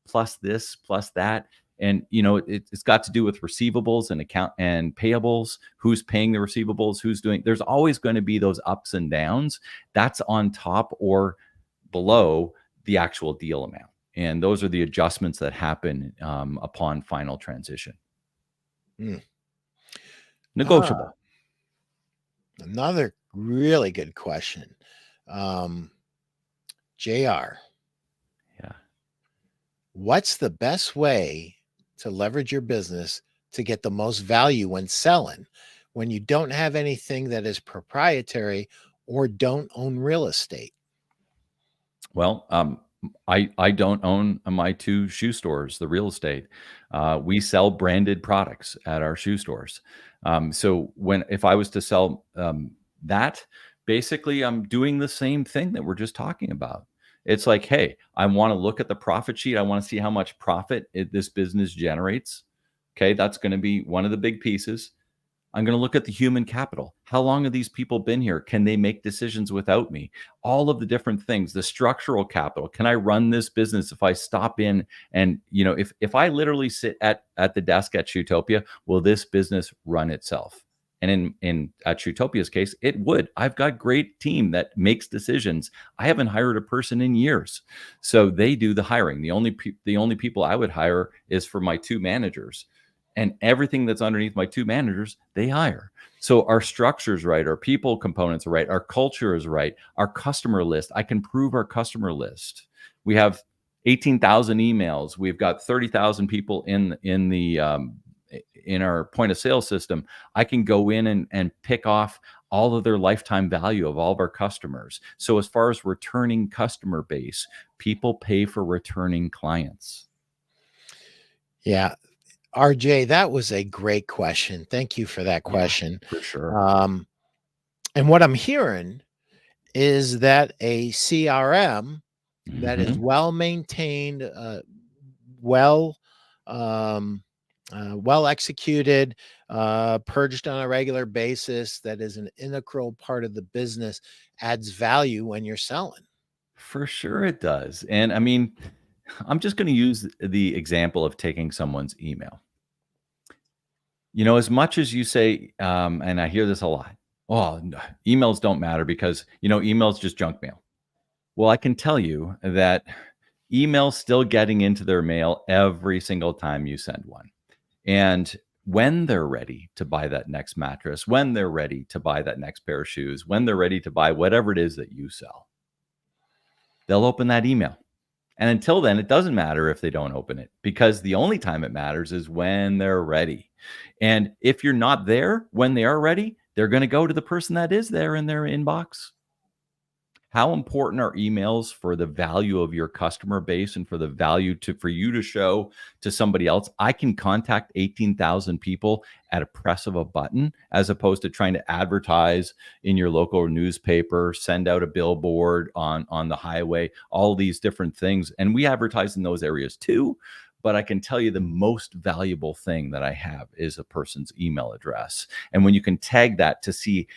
plus this, plus that. And, it's got to do with receivables and account and payables, who's paying the receivables, there's always going to be those ups and downs. That's on top or below the actual deal amount. And those are the adjustments that happen upon final transition. Negotiable. Another really good question. JR. Yeah. What's the best way to leverage your business to get the most value when selling, when you don't have anything that is proprietary or don't own real estate? Well, I don't own my 2 shoe stores, the real estate. We sell branded products at our shoe stores. So if I was to sell that, basically I'm doing the same thing that we're just talking about. It's like, hey, I want to look at the profit sheet. I want to see how much profit this business generates. Okay, that's going to be one of the big pieces. I'm going to look at the human capital. How long have these people been here? Can they make decisions without me? All of the different things, the structural capital. Can I run this business if I stop in and, if I literally sit at the desk at Shootopia, will this business run itself? And in at Shootopia's case, it would. I've got great team that makes decisions. I haven't hired a person in years. So they do the hiring. The only people I would hire is for my 2 managers. And everything that's underneath my 2 managers, they hire. So our structure's right, our people components are right, our culture is right, our customer list. I can prove our customer list. We have 18,000 emails. We've got 30,000 people in our point of sale system. I can go in and pick off all of their lifetime value of all of our customers. So as far as returning customer base, people pay for returning clients. Yeah. RJ, that was a great question. Thank you for that question. Yeah, for sure. And what I'm hearing is that a CRM that is well maintained, well executed, purged on a regular basis, that is an integral part of the business, adds value when you're selling. For sure it does. And I mean, I'm just going to use the example of taking someone's email. As much as you say, and I hear this a lot, oh, emails don't matter because, email's just junk mail. Well, I can tell you that email's still getting into their mail every single time you send one. And when they're ready to buy that next mattress, when they're ready to buy that next pair of shoes, when they're ready to buy whatever it is that you sell, they'll open that email. And until then, it doesn't matter if they don't open it, because the only time it matters is when they're ready. And if you're not there when they are ready, they're going to go to the person that is there in their inbox. How important are emails for the value of your customer base and for the value for you to show to somebody else? I can contact 18,000 people at a press of a button, as opposed to trying to advertise in your local newspaper, send out a billboard on the highway, all these different things. And we advertise in those areas too. But I can tell you the most valuable thing that I have is a person's email address. And when you can tag that to see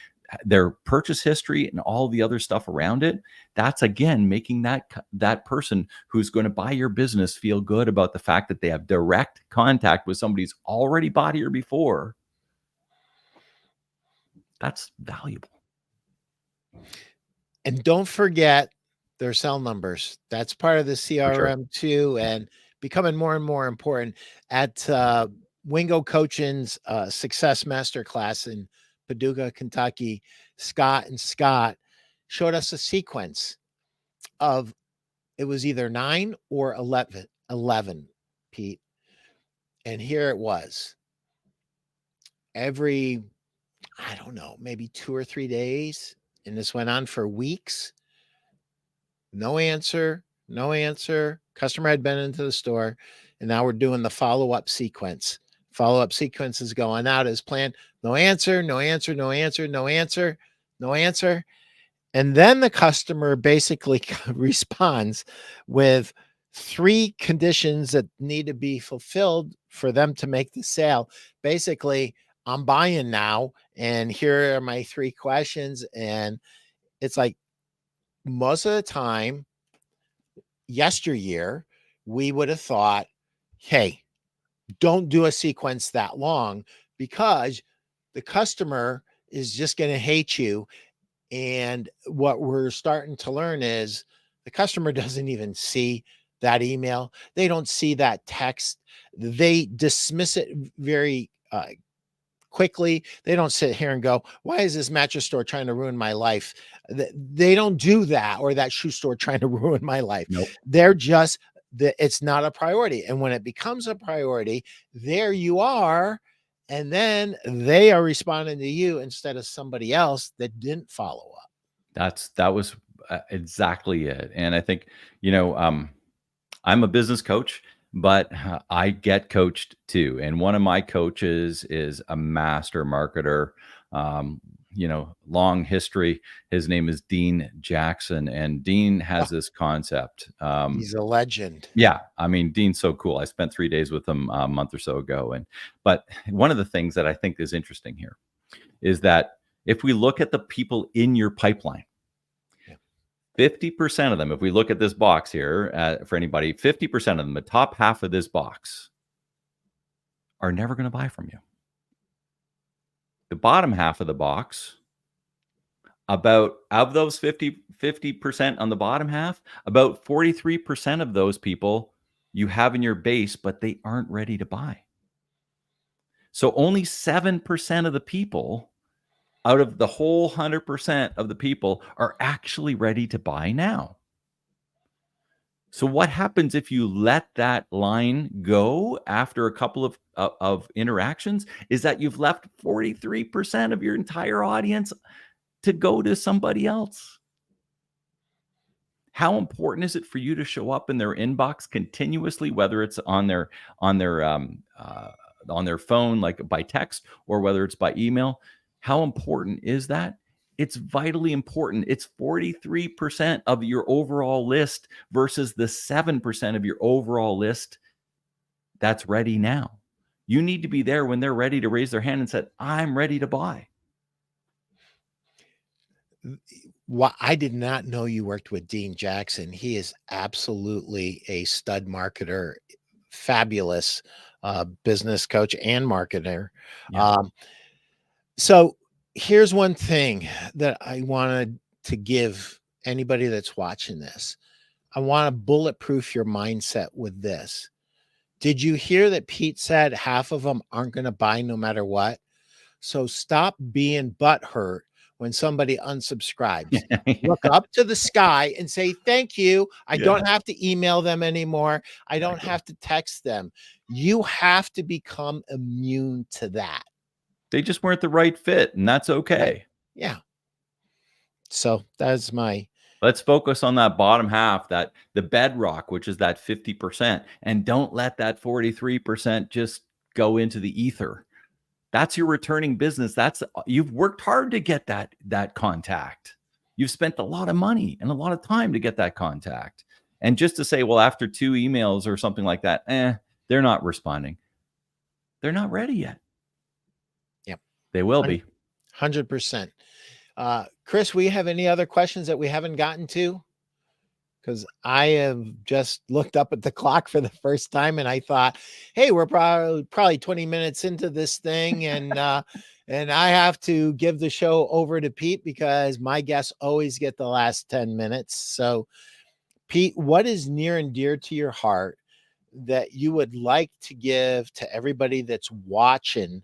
their purchase history and all the other stuff around it, that's again making that person who's going to buy your business feel good about the fact that they have direct contact with somebody who's already bought here before. That's valuable. And don't forget their cell numbers. That's part of the CRM too, and becoming more and more important. At Wingo Coachin's Success Masterclass in Paducah, Kentucky, Scott showed us a sequence of, it was either 9 or 11, Pete. And here it was. Every, I don't know, maybe 2 or 3 days, and this went on for weeks. No answer. Customer had been into the store, and now we're doing the follow-up sequence. Follow-up sequence is going out as planned. No answer. And then the customer basically responds with 3 conditions that need to be fulfilled for them to make the sale. Basically, I'm buying now, and here are my 3 questions. And it's like, most of the time, yesteryear, we would have thought, hey, don't do a sequence that long, because the customer is just going to hate you. And what we're starting to learn is the customer doesn't even see that email. They don't see that text. They dismiss it very quickly. They don't sit here and go, why is this mattress store trying to ruin my life? They don't do that, or that shoe store trying to ruin my life. Nope. They're just, it's not a priority. And when it becomes a priority, there you are. And then they are responding to you instead of somebody else that didn't follow up. That was exactly it. And I think, I'm a business coach, but I get coached too. And one of my coaches is a master marketer, um, long history. His name is Dean Jackson. And Dean Oh, has this concept. he's a legend. Yeah, I mean, Dean's so cool. I spent 3 days with him a month or so ago. But one of the things that I think is interesting here is that if we look at the people in your pipeline, 50% of them, if we look at this box here for anybody, 50% of them, the top half of this box, are never going to buy from you. The bottom half of the box, about of those 50% on the bottom half, about 43% of those people you have in your base, but they aren't ready to buy. So only 7% of the people out of the whole 100% of the people are actually ready to buy now. So what happens if you let that line go after a couple of interactions is that you've left 43% of your entire audience to go to somebody else. How important is it for you to show up in their inbox continuously, whether it's on their phone, like by text, or whether it's by email? How important is that? It's vitally important. It's 43% of your overall list versus the 7% of your overall list that's ready now. You need to be there when they're ready to raise their hand and say, I'm ready to buy. I did not know you worked with Dean Jackson. He is absolutely a stud marketer, fabulous business coach and marketer. Yeah. So here's one thing that I wanted to give anybody that's watching this. I want to bulletproof your mindset with this. Did you hear that Pete said half of them aren't going to buy no matter what? So stop being butthurt when somebody unsubscribes. Look up to the sky and say, thank you. I don't have to email them anymore. I don't have to text them. You have to become immune to that. They just weren't the right fit, and that's okay. Yeah. So that's my. Let's focus on that bottom half, that the bedrock, which is that 50%, and don't let that 43% just go into the ether. That's your returning business. You've worked hard to get that contact. You've spent a lot of money and a lot of time to get that contact. And just to say, well, after 2 emails or something like that, they're not responding. They're not ready yet. Yep. They will be. 100%. Chris, we have any other questions that we haven't gotten to? Because I have just looked up at the clock for the first time and I thought, hey, we're probably 20 minutes into this thing. And I have to give the show over to Pete because my guests always get the last 10 minutes. So Pete, what is near and dear to your heart that you would like to give to everybody that's watching,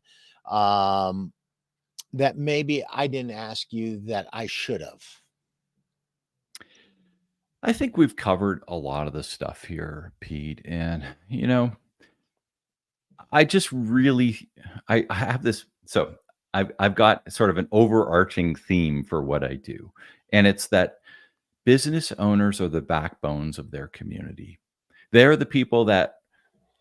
that maybe I didn't ask you that I should have? I think we've covered a lot of the stuff here, Pete. And, I just really, I have this. So I've got sort of an overarching theme for what I do. And it's that business owners are the backbones of their community. They're the people that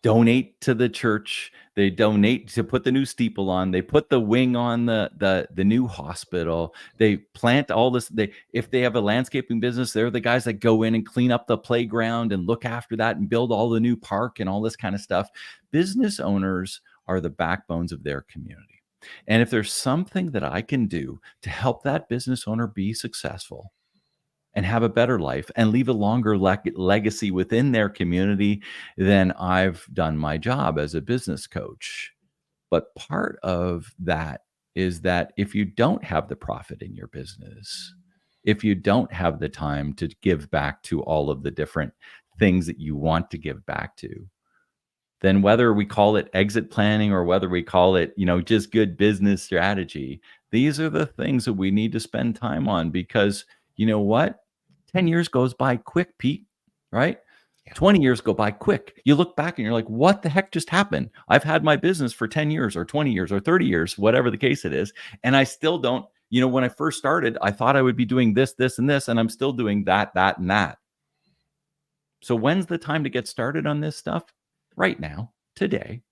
donate to the church. They donate to put the new steeple on. They put the wing on the new hospital. They plant all this. If they have a landscaping business, they're the guys that go in and clean up the playground and look after that and build all the new park and all this kind of stuff. Business owners are the backbones of their community. And if there's something that I can do to help that business owner be successful and have a better life and leave a longer legacy within their community, then I've done my job as a business coach. But part of that is that if you don't have the profit in your business, if you don't have the time to give back to all of the different things that you want to give back to, then whether we call it exit planning or whether we call it, just good business strategy, these are the things that we need to spend time on, because you know what? 10 years goes by quick, Pete, right? Yeah. 20 years go by quick. You look back and you're like, what the heck just happened? I've had my business for 10 years or 20 years or 30 years, whatever the case it is, and I still don't when I first started, I thought I would be doing this, this, and this, and I'm still doing that, that, and that. So when's the time to get started on this stuff? Right now, today.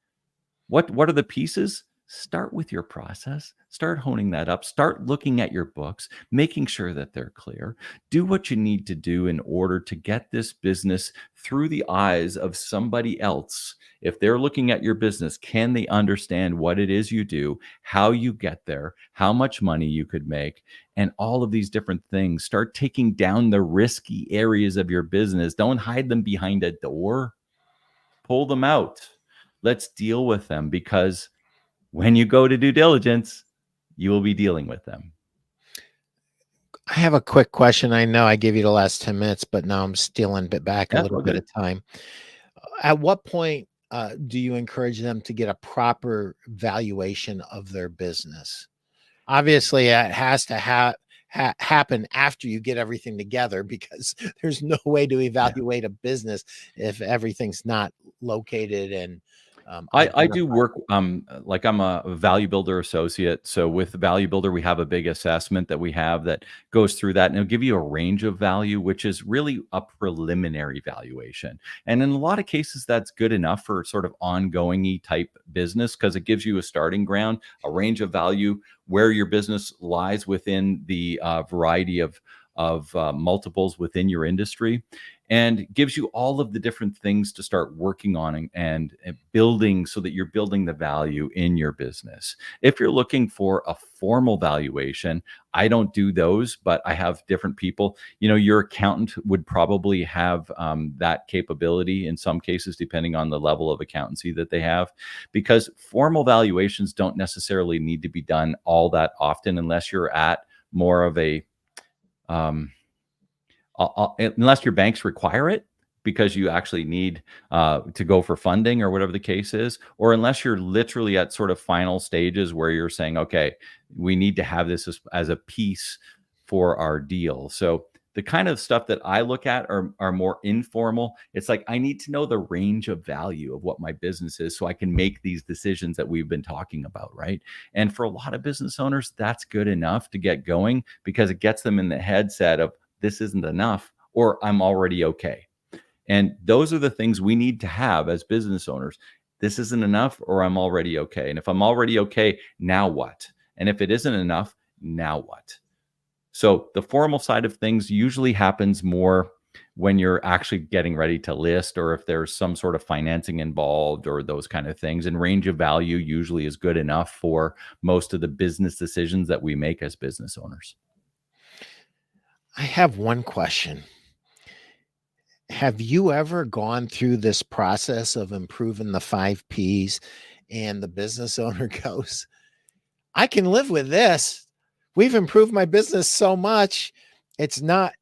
What are the pieces? Start with your process. Start honing that up. Start looking at your books, making sure that they're clear. Do what you need to do in order to get this business through the eyes of somebody else. If they're looking at your business, can they understand what it is you do, how you get there, how much money you could make, and all of these different things? Start taking down the risky areas of your business. Don't hide them behind a door. Pull them out. Let's deal with them, because when you go to due diligence, you will be dealing with them. I have a quick question. I know I gave you the last 10 minutes, but now I'm stealing back a little bit of time. At what point do you encourage them to get a proper valuation of their business? Obviously, it has to happen after you get everything together, because there's no way to evaluate a business if everything's not located and I do work, like I'm a value builder associate. So with the value builder, we have a big assessment that we have that goes through that, and it'll give you a range of value, which is really a preliminary valuation. And in a lot of cases, that's good enough for sort of ongoing type business, because it gives you a starting ground, a range of value where your business lies within the variety of multiples within your industry, and gives you all of the different things to start working on and building, so that you're building the value in your business. If you're looking for a formal valuation, I don't do those, but I have different people. Your accountant would probably have that capability in some cases, depending on the level of accountancy that they have, because formal valuations don't necessarily need to be done all that often, unless you're at more of a unless your banks require it, because you actually need to go for funding or whatever the case is, or unless you're literally at sort of final stages where you're saying, okay, we need to have this as a piece for our deal. So the kind of stuff that I look at are more informal. It's like, I need to know the range of value of what my business is, so I can make these decisions that we've been talking about, right? And for a lot of business owners, that's good enough to get going, because it gets them in the headset of, this isn't enough, or I'm already okay. And those are the things we need to have as business owners. This isn't enough, or I'm already okay. And if I'm already okay, now what? And if it isn't enough, now what? So the formal side of things usually happens more when you're actually getting ready to list, or if there's some sort of financing involved, or those kind of things. And range of value usually is good enough for most of the business decisions that we make as business owners. I have one question. Have you ever gone through this process of improving the 5 Ps, and the business owner goes, I can live with this. We've improved my business so much. It's not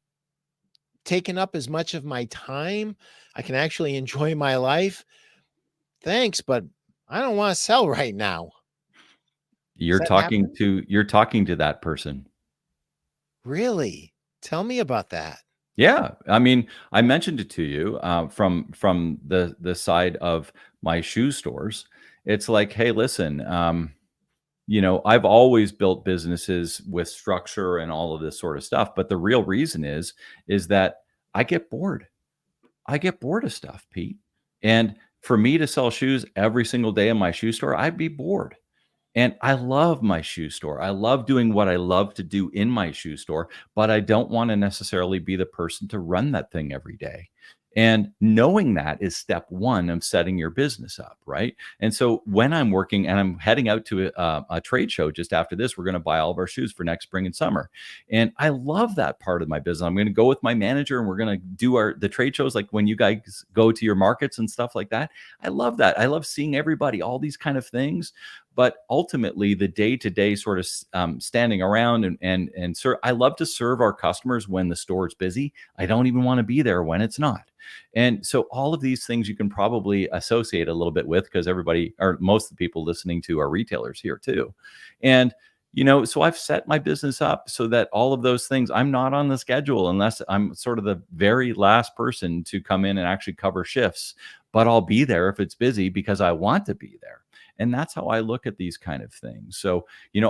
taking up as much of my time. I can actually enjoy my life. Thanks, but I don't want to sell right now. You're talking to that person. Really? Tell me about that. Yeah, I mean, I mentioned it to you from the side of my shoe stores. It's like, hey, listen, I've always built businesses with structure and all of this sort of stuff, but the real reason is that I get bored. I get bored of stuff, Pete. And for me to sell shoes every single day in my shoe store, I'd be bored. And I love my shoe store. I love doing what I love to do in my shoe store, but I don't want to necessarily be the person to run that thing every day. And knowing that is step one of setting your business up, right? And so when I'm working and I'm heading out to a trade show just after this, we're going to buy all of our shoes for next spring and summer. And I love that part of my business. I'm going to go with my manager, and we're going to do the trade shows, like when you guys go to your markets and stuff like that. I love that. I love seeing everybody, all these kind of things. But ultimately, the day-to-day sort of standing around and I love to serve our customers when the store is busy. I don't even want to be there when it's not. And so all of these things you can probably associate a little bit with, because everybody, or most of the people listening to, are retailers here too. And so I've set my business up so that all of those things, I'm not on the schedule unless I'm sort of the very last person to come in and actually cover shifts. But I'll be there if it's busy, because I want to be there. And that's how I look at these kind of things. So,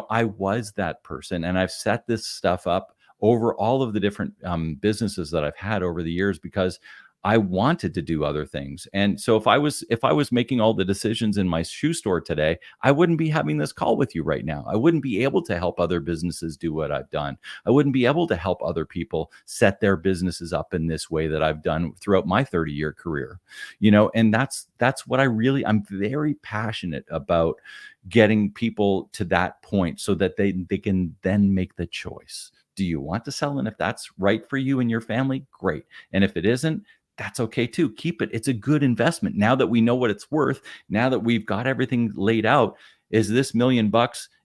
I was that person, and I've set this stuff up over all of the different businesses that I've had over the years because I wanted to do other things. And so if I was making all the decisions in my shoe store today, I wouldn't be having this call with you right now. I wouldn't be able to help other businesses do what I've done. I wouldn't be able to help other people set their businesses up in this way that I've done throughout my 30-year career. And that's what I'm very passionate about, getting people to that point so that they can then make the choice. Do you want to sell? And if that's right for you and your family, great. And if it isn't, that's okay too. Keep it. It's a good investment. Now that we know what it's worth, now that we've got everything laid out, is this $1 million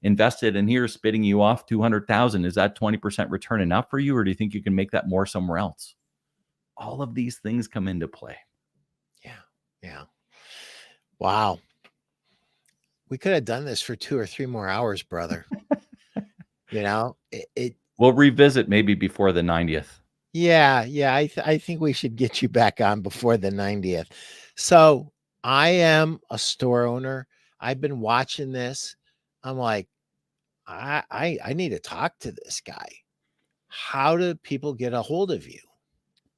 invested in here spitting you off 200,000? Is that 20% return enough for you? Or do you think you can make that more somewhere else? All of these things come into play. Yeah. Wow. We could have done this for 2 or 3 more hours, brother. We'll revisit maybe before the 90th. Yeah. I think we should get you back on before the 90th. So I am a store owner. I've been watching this. I'm like, I need to talk to this guy. How do people get a hold of you?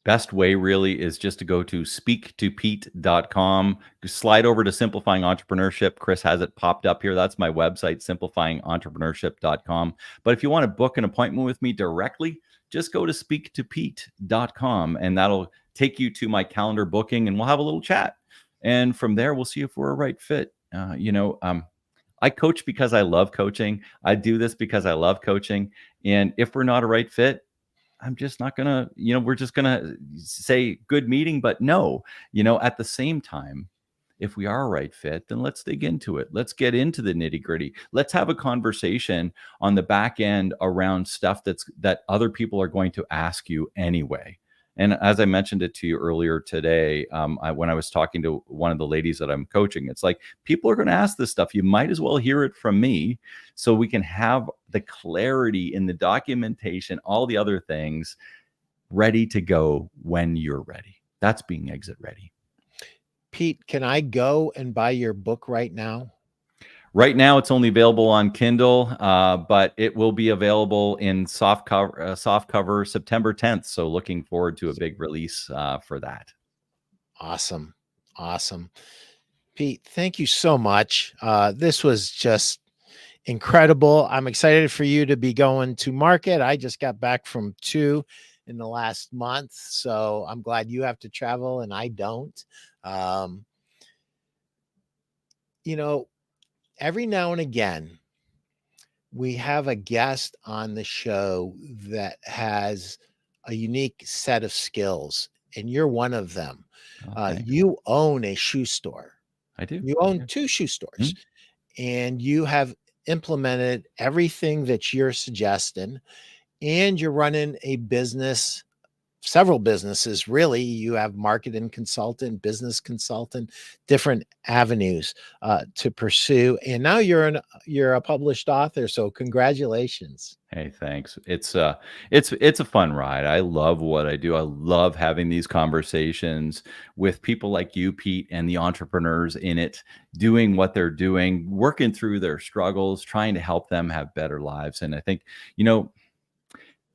Best way really is just to go to speaktopete.com, slide over to Simplifying Entrepreneurship. Chris has it popped up here. That's my website, simplifyingentrpreneurship.com. But if you want to book an appointment with me directly, just go to speaktopete.com, and that'll take you to my calendar booking, and we'll have a little chat. And from there, we'll see if we're a right fit. I coach because I love coaching. I do this because I love coaching. And if we're not a right fit, I'm just not going to, we're just going to say good meeting, but no, at the same time, if we are a right fit, then let's dig into it. Let's get into the nitty gritty. Let's have a conversation on the back end around stuff that other people are going to ask you anyway. And as I mentioned it to you earlier today, when I was talking to one of the ladies that I'm coaching, it's like, people are going to ask this stuff. You might as well hear it from me so we can have the clarity in the documentation, all the other things ready to go when you're ready. That's being exit ready. Pete, can I go and buy your book right now? Right now, it's only available on Kindle, but it will be available in soft cover September 10th. So looking forward to a big release for that. Awesome. Pete, thank you so much. This was just incredible. I'm excited for you to be going to market. I just got back from 2 in the last month, so I'm glad you have to travel and I don't. Every now and again, we have a guest on the show that has a unique set of skills, and you're one of them. You own a shoe store. I do. You own 2 shoe stores, and you have implemented everything that you're suggesting, and you're running a business, several businesses, really. You have marketing consultant, business consultant, different avenues to pursue. And now you're a published author. So congratulations. Hey, thanks. It's a fun ride. I love what I do. I love having these conversations with people like you, Pete, and the entrepreneurs in it, doing what they're doing, working through their struggles, trying to help them have better lives. And I think,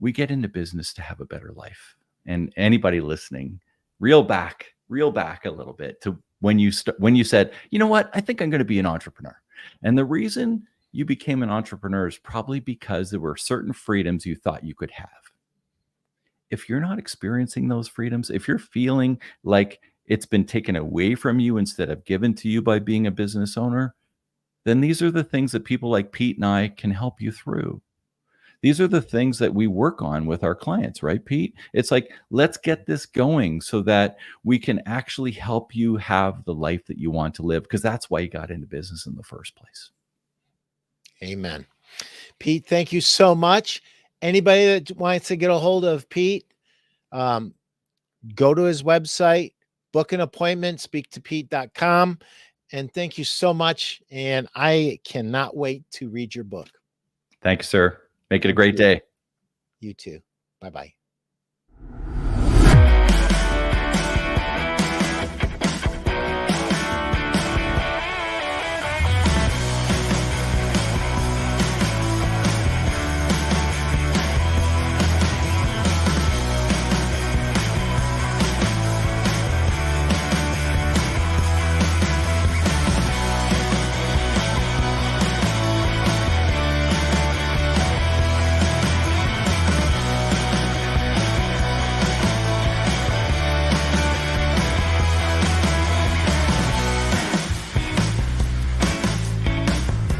we get into business to have a better life. And anybody listening, reel back a little bit to when you said, you know what, I think I'm going to be an entrepreneur. And the reason you became an entrepreneur is probably because there were certain freedoms you thought you could have. If you're not experiencing those freedoms, if you're feeling like it's been taken away from you instead of given to you by being a business owner, then these are the things that people like Pete and I can help you through. These are the things that we work on with our clients, right, Pete? It's like, let's get this going so that we can actually help you have the life that you want to live, because that's why you got into business in the first place. Amen. Pete, thank you so much. Anybody that wants to get a hold of Pete, go to his website, book an appointment, speaktopete.com. And thank you so much. And I cannot wait to read your book. Thanks, sir. Make it a great day. You too. Bye-bye.